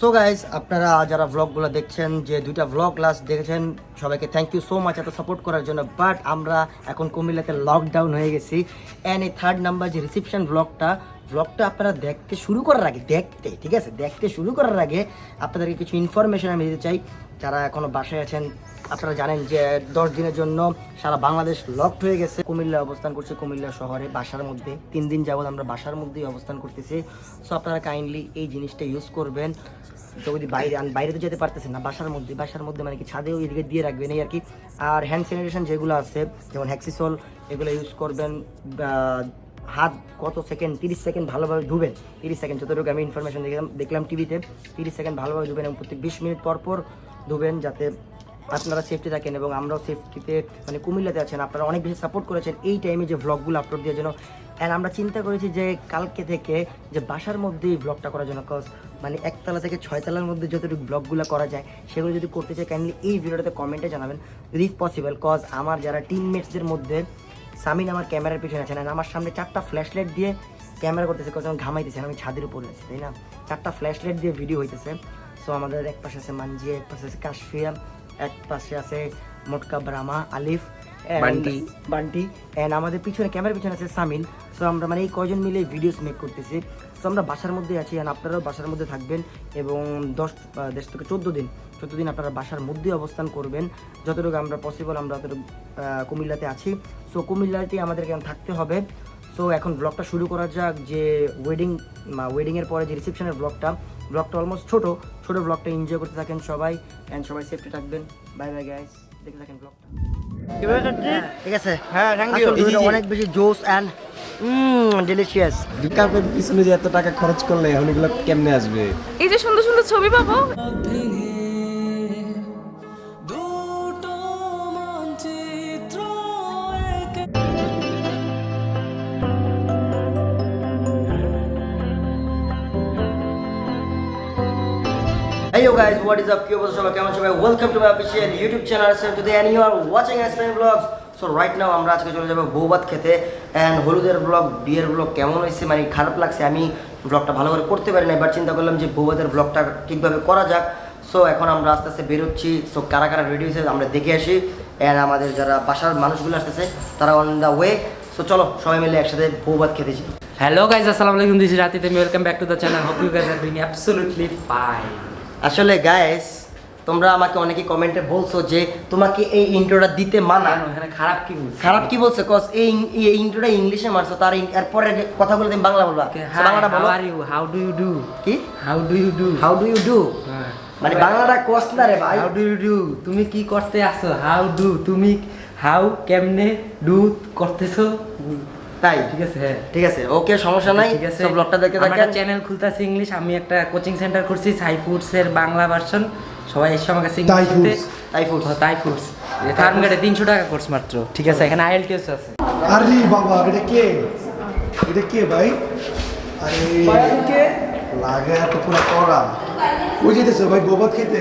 So guys, আপনারা যারা ব্লগগুলো দেখছেন, যে দুইটা ব্লগ লাস্ট দেখেছেন, সবাইকে থ্যাংক ইউ সো মাচ এত সাপোর্ট করার জন্য। বাট আমরা এখন কুমিল্লাতে লকডাউন হয়ে গেছি অ্যান্ড এই থার্ড নাম্বার যে রিসেপশন ব্লগটা আপনারা দেখতে শুরু করার আগে দেখতে শুরু করার আগে আপনাদেরকে কিছু ইনফরমেশন আমি দিতে চাই। যারা এখনো বাসায় আছেন, আপনারা জানেন যে 10 দিনের জন্য সারা বাংলাদেশ লকড হয়ে গেছে। কুমিল্লা অবস্থান করছে, কুমিল্লা শহরে বাসার মধ্যে 3 দিন যাবত আমরা বাসার মধ্যেই অবস্থান করতেছি। সো আপনারা কাইন্ডলি এই জিনিসটা ইউজ করবেন। যদি বাইরে তো যেতে পারতেছেন না, বাসার মধ্যে মানে কি ছাদেও এদিকে দিয়ে রাখবেন এই আর কি। আর হ্যান্ড স্যানিটেশন যেগুলো আছে, যেমন হ্যাক্সিসল, এগুলো ইউজ করবেন। হাত কত সেকেন্ড, 30 সেকেন্ড ভালোভাবে ধুবেন। 30 সেকেন্ড, যতটুকু আমি ইনফরমেশন দেখলাম টিভিতে, 30 সেকেন্ড ভালোভাবে ধুবেন এবং প্রত্যেক 20 মিনিট পর পর ধুবেন, যাতে আপনারা সেফটি থাকেন এবং আমরাও সেফটিতে মানে কুমিল্লাতে আছেন। আপনারা অনেক বেশি সাপোর্ট করেছেন এই টাইমে যে ভ্লগগুলো আপলোড দেওয়ার জন্য। অ্যান্ড আমরা চিন্তা করেছি যে কালকে থেকে যে বাসার মধ্যেই ব্লগটা করার জন্য, কজ মানে 1 তলা থেকে 6 তলার মধ্যে যতটুকু ব্লগগুলো করা যায় সেগুলো যদি করতে চাই, কাইন্ডলি এই ভিডিওটাতে কমেন্টে জানাবেন যদি পসিবল। কজ আমার যারা টিমমেটসদের মধ্যে সামিন আমার ক্যামেরার পিছনে আছেন, আমার সামনে 4টা ফ্ল্যাশ লাইট দিয়ে ক্যামেরা করতেছে, কজ আমি ঘামাইতেছি, আমি ছাদের উপরে আছি, তাই না? 4টা ফ্ল্যাশ লাইট দিয়ে ভিডিও হইতেছে। সো আমাদের এক পাশে আছে মানজিয়া, এক পাশে আছে কাশফিয়া, এক পাশে আছে মোটকা, ব্রাহ্মা, আলিফ, বান্টি অ্যান্ড আমাদের পিছনে ক্যামেরার পিছনে আছে সামিন। সো আমরা মানে এই কয়জন মিলে ভিডিওস মেক করতেছি। সো আমরা বাসার মধ্যে আছি অ্যান্ড আপনারাও বাসার মধ্যে থাকবেন এবং 10 থেকে 14 দিন আপনারা বাসার মধ্যে অবস্থান করবেন। যতটুকু আমরা পসিবল আমরা ততটুকু কুমিল্লাতে আছি। সো কুমিল্লাতেই আমাদেরকে থাকতে হবে। সো এখন ব্লগটা শুরু করা যাক। যে ওয়েডিংয়ের পরে যে রিসেপশনের ব্লগটা অলমোস্ট ছোট ব্লগটা এনজয় করতে থাকেন সবাই, অ্যান্ড সবাই সেফটি থাকবেন। বাই বাই গাইস, দেখতে থাকেন ব্লগটা। ঠিক আছে, হ্যাঁ থ্যাংক ইউ। অনেক বেশি জোস অ্যান্ড ডেলিশিয়াস। বিকাপের পিছনে যে এত টাকা খরচ করলে এখন এগুলো কেমনে আসবে? এই যে সুন্দর সুন্দর ছবি পাবো। Hey yo guys, what is up? কি অবস্থা সবার, কেমন সবাই? Welcome to my official YouTube channel আসেন today and you are watching Asfine blogs. So right now আমরা আজকে চলে যাবো বৌভাত খেতে। অ্যান্ড হলুদের ব্লগ, বিয়ের ব্লগ কেমন হয়েছে মানে খারাপ লাগছে, আমি ব্লগটা ভালো করে করতে পারি না। এবার চিন্তা করলাম যে বৌভাতের ব্লগটা ঠিকভাবে করা যাক। সো এখন আমরা আস্তে আস্তে বেরোচ্ছি। সো কারা কারা রেডি হয়েছে আমরা দেখে আসি। অ্যান্ড আমাদের যারা বাসার মানুষগুলো আসতেছে তারা অন দ্য ওয়ে। সো চলো সবাই মিলে একসাথে বৌভাত খেতে যাই। Hello guys, assalamu alaikum. This is Ratite. Welcome back to the channel. Hope you guys are doing absolutely fine. আসলে গাইস, তোমরা আমাকে অনেকে কমেন্টে বলছো যে তোমাকে এই ইন্ট্রোটা দিতে মানা। এখানে খারাপ কি বলছে? খারাপ কি বলছে? কজ এই ইন্ট্রোটা ইংলিশে মারছো, তার এরপরে কথাগুলো তুমি বাংলা বলবা। বাংলাটা বলো। How are you? How do you do? কি? How do you do? How do you do? মানে বাংলাটা কষ্ট না রে ভাই। How do you do? তুমি কি করতে আসো? How do? তুমি how কেমনে do করতেছো? তাই ঠিক আছে, হ্যাঁ ঠিক আছে, ওকে, সমস্যা নাই। ঠিক আছে, সব ব্লগটা দেখতে আমরা থাকেন। চ্যানেল খুলতাছি ইংলিশ। আমি একটা কোচিং সেন্টার করছি, সাই ফুডস এর বাংলা ভার্সন। সবাই এসে আমার কাছে ইংলিশ শিখতে। তাই ফুড তাই ফুডস ফার্ম গেটে 300 টাকা কোর্স মাত্র। ঠিক আছে, এখানে আইএলটিএস আছে। আরে বাবা, এটা কে ভাই? আরে কে লাগে এত পুরো করা? ওই যেতেছে ভাই গোবত খেতে।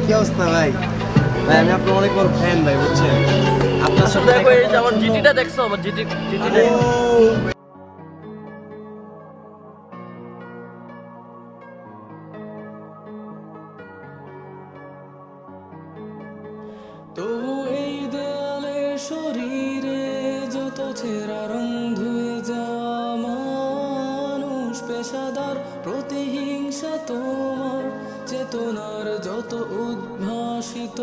কি অবস্থা ভাই? ভাই আমি আপনার অনেক বড় ফ্যান ভাই, বুঝছেন? আপনার সাথে আমার জিটিটা দেখছো? আমার জিটিটা তো এই দেয়ালে শরীরে যত ছেঁড়া রং ধুয়ে যাওয়া মানুষ, পেশাদার প্রতিহিংসা তোমার চেতনার যত উদ্ভাসিত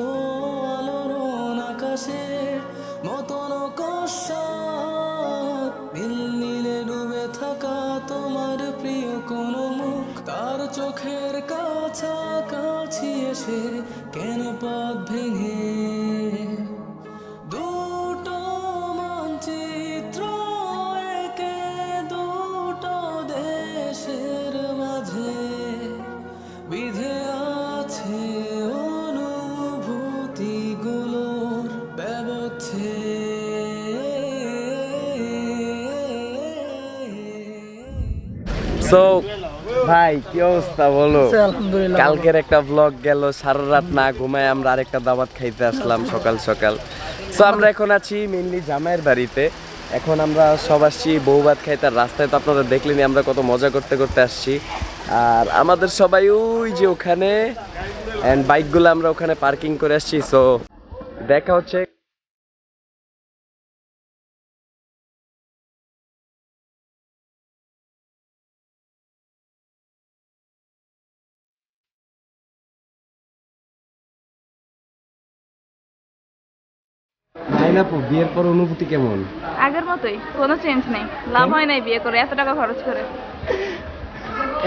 আলোড়ন, আকাশের মতন কষাত নীলে ডুবে থাকা তোমার প্রিয় কোনো মুখ, তার চোখের কাছাকাছি এসে কেন পথ ভেঙে দুটো মানচিত্র একে দুটো দেশের মাঝে। সো ভাই কি অবস্থা বলো? কালকের একটা ব্লগ গেল, সারা রাত না ঘুমায় আমরা আরেকটা দাওয়াত খাইতে আসলাম সকাল সকাল। সো আমরা এখন আছি মেইনলি জামাইয়ের বাড়িতে। এখন আমরা সব আসছি বউ ভাত খাইতে। আর রাস্তায় তো আপনারা দেখলেনি আমরা কত মজা করতে করতে আসছি। আর আমাদের সবাই ওই যে ওখানে, অ্যান্ড বাইকগুলো আমরা ওখানে পার্কিং করে আসছি। সো দেখা হচ্ছে। বিয়ের পর অনুভূতি কেমন? আগের মতোই, কোনো চেঞ্জ নেই। লাভ হয় নাই বিয়ে করে, এত টাকা খরচ করে।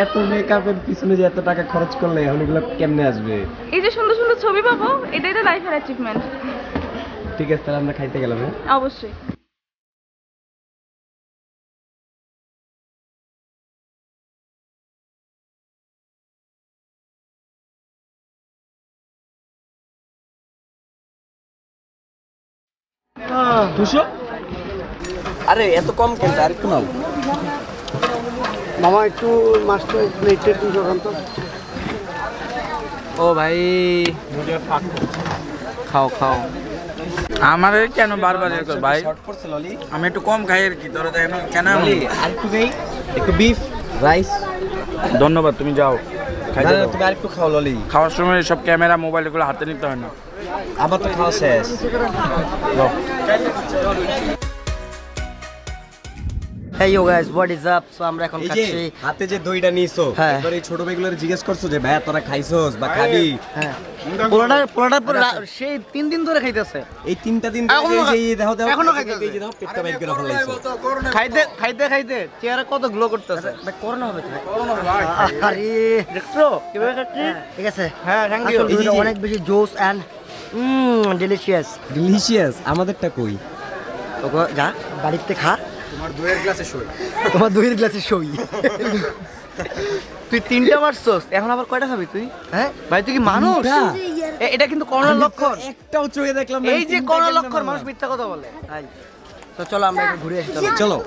এত মেকআপের পিছনে যে এত টাকা খরচ করলে এখন এগুলো কেমনে আসবে? এই যে সুন্দর সুন্দর ছবি পাবো, এটাই তো লাইফের অ্যাচিভমেন্ট। ঠিক আছে, তাহলে আমরা খাইতে গেলাম। অবশ্যই। আরে এত কম কেন? আর একটু নাও মামা, একটু মাছটা প্লেটে একটু জোগান তো। ও ভাই খাও খাও। আমার কেন বারবার এরকম ভাই? আমি একটু কম খাই আর কি, ধরো দেখেন কেন এমন? আর একটু নেই, একটু বিফ রাইস। ধন্যবাদ, তুমি যাও খাইতে দাও। তুমি আর একটু খাও ললি। খাওয়ার সময় সব ক্যামেরা মোবাইল এগুলো হাতে নিতে হয় না। আবার তো খাওয়া শেষ। Hey yo guys, what is up? So আমরা এখন এই যে খাচ্ছি। হাতে যে দইটা নিছো, হ্যাঁ। একবার এই ছোট ভাইগুলোরে জিজ্ঞেস করছো যে ভাই তোরা খাইছস বা খাবি? হ্যাঁ, পোলাটার পর সেই 3 দিন ধরে খাইতেছে। এই 3টা দিন এখনো এই যে এই দেখো দেখো এখনো খাইতেছে। এই যে দেখো পেটটা বাইক করে ফেলাইছো। খাইতে চেহারা কত গ্লো করতেছে। করোনা হবে তো। আরে দেখছো কিভাবে খাচ্ছি? ঠিক আছে। হ্যাঁ, থ্যাংক ইউ। অনেক বেশি জোস এন্ড ডেলিশিয়াস। ডিলিশিয়াস। আমাদেরটা কই? ওগো যা বাড়িতে খা। তোমার দইয়ের গ্লাসে সই। তুই 3টা মারছস, এখন আবার কয়টা খাবি তুই? হ্যাঁ ভাই, তুই কি মানুষ? এটা কিন্তু করোনার লক্ষণ। একটাও চোখে দেখলাম না। এই যে করোনার লক্ষণ, মানুষ মিথ্যা কথা বলে। ভাই তো চলো আমরা একটু ঘুরে আসি। চলো।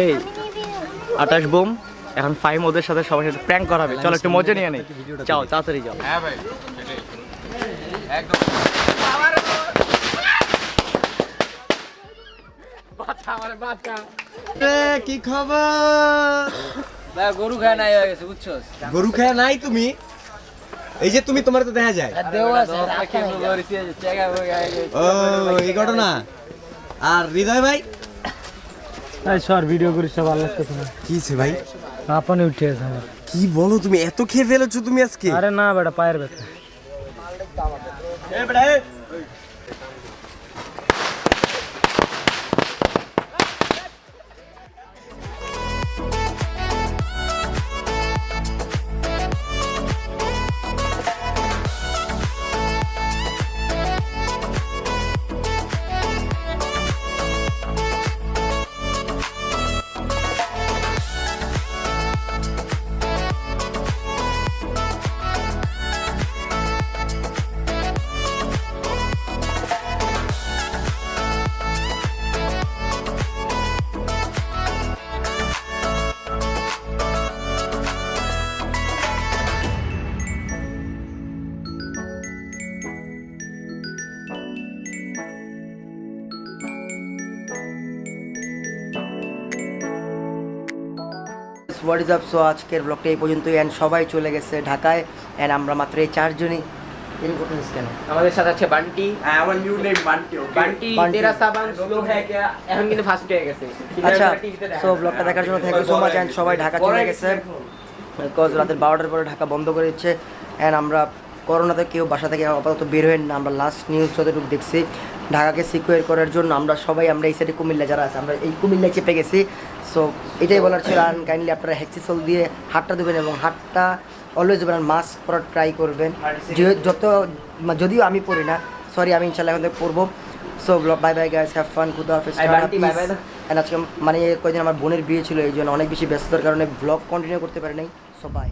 এই 28 বোম, এখন ফাইম ওদের সাথে সবার সাথে প্র্যাঙ্ক করাবে। চলো একটু মজা নিয়ে নেই। যাও তাড়াতাড়ি যাও। হ্যাঁ ভাই, একদম। কি খবর? গরু খায় নাই হয়ে গেছে বুঝছস? গরু খায় নাই তুমি? এই যে তুমি, তোমার তো দেখা যায়। ও এই ঘটনা। আর হৃদয় ভাই সর ভিডিও করিস, সব ভালো লাগতেছে না। কি হয়েছে ভাই? আপনি উঠে গেছে আমার। কি বলো তুমি? এত খেয়ে ফেলেছো তুমি আজকে? আরে না বেটা, পায়ের ব্যথা। What is up? সো আজকের ব্লগটা এই পর্যন্তই। অ্যান্ড সবাই চলে গেছে ঢাকায়। অ্যান্ড আমরা মাত্র এই 4 জনই। এরকম করতেছিস কেন? আমাদের সাথে আছে বান্টি। আমার নিউ নেম বান্টি। বান্টি তেরা সাবান স্লো হয়ে গেছে, এখন কিন্তু ফার্স্ট হয়ে গেছে। আচ্ছা, সো ব্লগটা দেখার জন্য thank you so much. And সবাই ঢাকা চলে গেছে, বিকজ রাতের 12টার পরে ঢাকা বন্ধ করে দিচ্ছে। অ্যান্ড আমরা করোনাতে কেউ বাসা থেকে আপাতত বের হয়ে না। আমরা লাস্ট নিউজ যতটুকু দেখছি ঢাকাকে সিকিউর করার জন্য আমরা এই সাইডে কুমিল্লা যারা আছে আমরা এই কুমিল্লায় চেপে গেছি। সো এটাই বলার ছিল। আর কাইন্ডলি আপনারা হেক্সিসল দিয়ে হাতটা দেবেন এবং হাতটা অলওয়েজ দেবেন, মাস্ক পরার ট্রাই করবেন। যদিও আমি পড়ি না, সরি, আমি ইনশাল্লাহ এখন থেকে পড়বো। So bye bye guys, have fun, খুদা হাফেজ। আজকে মানে কয়েকদিন আমার বোনের বিয়ে ছিল, এই জন্য অনেক বেশি ব্যস্ততার কারণে ব্লগ কন্টিনিউ করতে পারি নাই। So by.